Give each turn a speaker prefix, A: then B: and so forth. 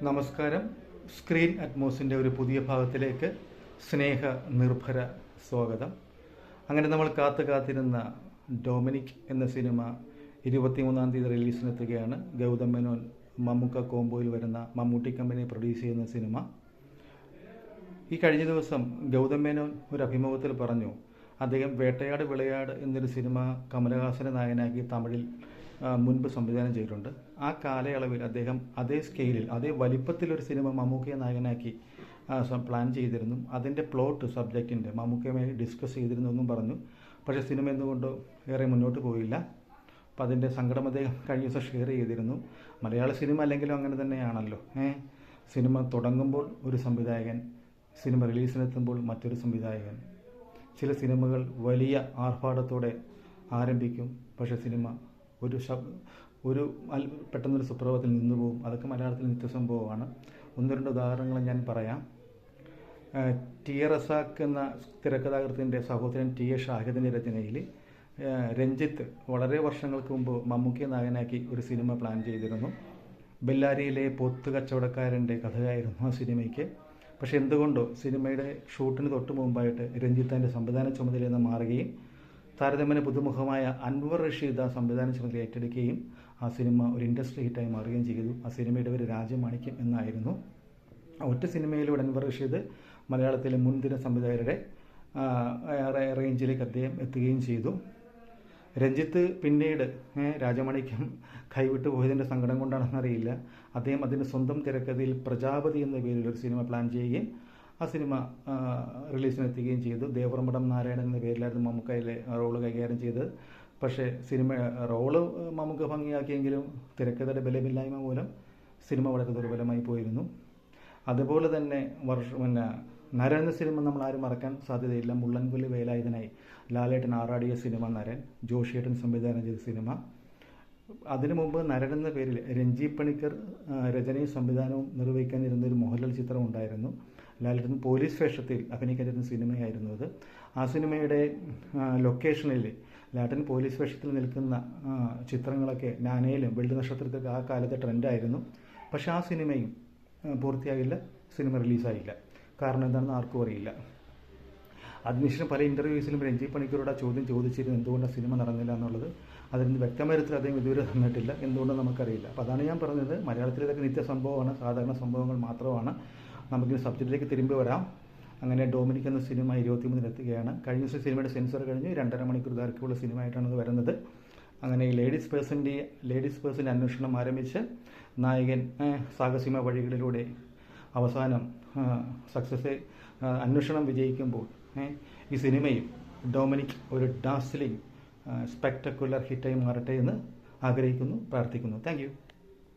A: നമസ്കാരം. സ്ക്രീൻ അറ്റ്മോസിൻ്റെ ഒരു പുതിയ ഭാഗത്തിലേക്ക് സ്നേഹ നിർഭര സ്വാഗതം. അങ്ങനെ നമ്മൾ കാത്തിരുന്ന ഡൊമിനിക് എന്ന സിനിമ 23-ാം തീയതി റിലീസിനെത്തുകയാണ്. ഗൗതം മേനോൻ മമ്മൂക്ക കോംബോയിൽ വരുന്ന മമ്മൂട്ടി കമ്പനി പ്രൊഡ്യൂസ് ചെയ്യുന്ന സിനിമ. ഈ കഴിഞ്ഞ ദിവസം ഗൗതം മേനോൻ ഒരു അഭിമുഖത്തിൽ പറഞ്ഞു, അദ്ദേഹം വേട്ടയാട് വിളയാട് എന്നൊരു സിനിമ കമലഹാസനെ നായകനാക്കി തമിഴിൽ മുൻപ് സംവിധാനം ചെയ്തിട്ടുണ്ട്. ആ കാലയളവിൽ അദ്ദേഹം അതേ സ്കെയിലിൽ അതേ വലിപ്പത്തിലൊരു സിനിമ മമ്മൂക്കയെ നായകനാക്കി പ്ലാൻ ചെയ്തിരുന്നു. അതിൻ്റെ പ്ലോട്ട് സബ്ജക്റ്റിൻ്റെ മമ്മൂക്കയുമായി ഡിസ്കസ് ചെയ്തിരുന്നു എന്നും പറഞ്ഞു. പക്ഷേ സിനിമ എന്തുകൊണ്ടോ ഏറെ മുന്നോട്ട് പോയില്ല. അപ്പോൾ അതിൻ്റെ സങ്കടം അദ്ദേഹം കഴിഞ്ഞ ദിവസം ഷെയർ ചെയ്തിരുന്നു. മലയാള സിനിമ അല്ലെങ്കിലും അങ്ങനെ തന്നെയാണല്ലോ. സിനിമ തുടങ്ങുമ്പോൾ ഒരു സംവിധായകൻ, സിനിമ റിലീസിനെത്തുമ്പോൾ മറ്റൊരു സംവിധായകൻ. ചില സിനിമകൾ വലിയ ആർഭാടത്തോടെ ആരംഭിക്കും, പക്ഷേ സിനിമ ഒരു പെട്ടെന്നൊരു സുപ്രഭാതത്തിൽ നിന്നു പോകും. അതൊക്കെ മലയാളത്തിൽ നിത്യസംഭവമാണ്. ഒന്ന് രണ്ട് ഉദാഹരണങ്ങൾ ഞാൻ പറയാം. ടി എ റസാഖ് എന്ന തിരക്കഥാകൃത്തിൻ്റെ സഹോദരൻ ടി എ ഷാഹിദിൻ്റെ രചനയിൽ രഞ്ജിത്ത് വളരെ വർഷങ്ങൾക്ക് മുമ്പ് മമ്മൂക്കയെ നായകനാക്കി ഒരു സിനിമ പ്ലാൻ ചെയ്തിരുന്നു. ബെല്ലാരിയിലെ പോത്ത് കച്ചവടക്കാരൻ്റെ കഥയായിരുന്നു ആ സിനിമയ്ക്ക്. പക്ഷെ എന്തുകൊണ്ടോ സിനിമയുടെ ഷൂട്ടിന് തൊട്ട് മുമ്പായിട്ട് രഞ്ജിത്ത് അതിൻ്റെ സംവിധാന ചുമതലയിൽ നിന്ന് മാറുകയും താരതമ്യേന പുതുമുഖമായ അൻവർ റഷീദ് ആ സംവിധാന ചുമതല ഏറ്റെടുക്കുകയും ആ സിനിമ ഒരു ഇൻഡസ്ട്രി ഹിറ്റായി മാറുകയും ചെയ്തു. ആ സിനിമയുടെ പേര് രാജമാണിക്യം എന്നായിരുന്നു. ഒറ്റ സിനിമയിലൂടെ അൻവർ റഷീദ് മലയാളത്തിലെ മുൻനിര സംവിധായകരുടെ റേഞ്ചിലേക്ക് അദ്ദേഹം എത്തുകയും ചെയ്തു. രഞ്ജിത്ത് പിന്നീട് രാജമാണിക്യം കൈവിട്ടു പോയതിൻ്റെ സങ്കടം കൊണ്ടാണെന്നറിയില്ല, അദ്ദേഹം അതിൻ്റെ സ്വന്തം തിരക്കഥയിൽ പ്രജാപതി എന്ന പേരിൽ ഒരു സിനിമ പ്ലാൻ ചെയ്യുകയും ആ സിനിമ റിലീസിനെത്തുകയും ചെയ്തു. ദേവറമ്പടം നാരായണൻ എന്ന പേരിലായിരുന്നു മമ്മൂക്കയിലെ റോള് കൈകാര്യം ചെയ്തത്. പക്ഷേ സിനിമ റോള് മമ്മൂക്ക ഭംഗിയാക്കിയെങ്കിലും തിരക്കഥയുടെ ബലമില്ലായ്മ മൂലം സിനിമ വളരെ ദുർബലമായി പോയിരുന്നു. അതുപോലെ തന്നെ നരൻ എന്ന സിനിമ നമ്മൾ ആരും മറക്കാൻ സാധ്യതയില്ല. മുള്ളൻകൊല്ലി വേലായുധനായി ലാലേട്ടൻ ആറാടിയ സിനിമ നരൻ, ജോഷിയേട്ടൻ സംവിധാനം ചെയ്ത സിനിമ. അതിനു മുമ്പ് നരൻ എന്ന പേരിൽ രഞ്ജി പണിക്കർ രചനയും സംവിധാനവും നിർവഹിക്കാനിരുന്നൊരു മോഹൻലാൽ ചിത്രം ഉണ്ടായിരുന്നു. ലാലേട്ടൻ പോലീസ് വേഷത്തിൽ അഭിനയിക്കാനിരുന്ന സിനിമയായിരുന്നു അത്. ആ സിനിമയുടെ ലൊക്കേഷനിൽ ലാലേട്ടൻ പോലീസ് വേഷത്തിൽ നിൽക്കുന്ന ചിത്രങ്ങളൊക്കെ നാനയിലും വെള്ളി നക്ഷത്രത്തിലൊക്കെ ആ കാലത്തെ ട്രെൻഡായിരുന്നു. പക്ഷേ ആ സിനിമയും പൂർത്തിയാകില്ല, സിനിമ റിലീസായില്ല. കാരണം എന്താണെന്ന് ആർക്കും അറിയില്ല. അതിനുശേഷം പല ഇൻ്റർവ്യൂസിലും രഞ്ജി പണിക്കരോട് ആ ചോദ്യം ചോദിച്ചിരുന്നു, എന്തുകൊണ്ടാണ് സിനിമ നടന്നില്ല എന്നുള്ളത്. അതിന് വ്യക്തമായ തരത്തിൽ അദ്ദേഹം ഇതുവരെ തന്നിട്ടില്ല. എന്തുകൊണ്ടെന്ന് നമുക്കറിയില്ല. അപ്പോൾ അതാണ് ഞാൻ പറഞ്ഞത്, മലയാളത്തിൽ ഇതൊക്കെ നിത്യസംഭവമാണ്, സാധാരണ സംഭവങ്ങൾ മാത്രമാണ്. നമുക്കിനി സബ്ജക്റ്റിലേക്ക് തിരുമ്പി വരാം. അങ്ങനെ ഡൊമിനിക് എന്ന സിനിമ 23-ന് എത്തുകയാണ്. കഴിഞ്ഞ ദിവസം സിനിമയുടെ സെൻസർ കഴിഞ്ഞ് 2.5 മണിക്കൂർ ദൈർഘ്യമുള്ള സിനിമയായിട്ടാണ് ഇത് വരുന്നത്. അങ്ങനെ ലേഡീസ് പേഴ്സൻ്റെ അന്വേഷണം ആരംഭിച്ച് നായകൻ സാഹസിക വഴികളിലൂടെ അവസാനം അന്വേഷണം വിജയിക്കുമ്പോൾ ഈ സിനിമയും ഡൊമിനിക് ഒരു ഡാസ്ലിംഗ് സ്പെക്ടക്കുലർ ഹിറ്റായി മാറട്ടെ എന്ന് ആഗ്രഹിക്കുന്നു, പ്രാർത്ഥിക്കുന്നു. Thank you.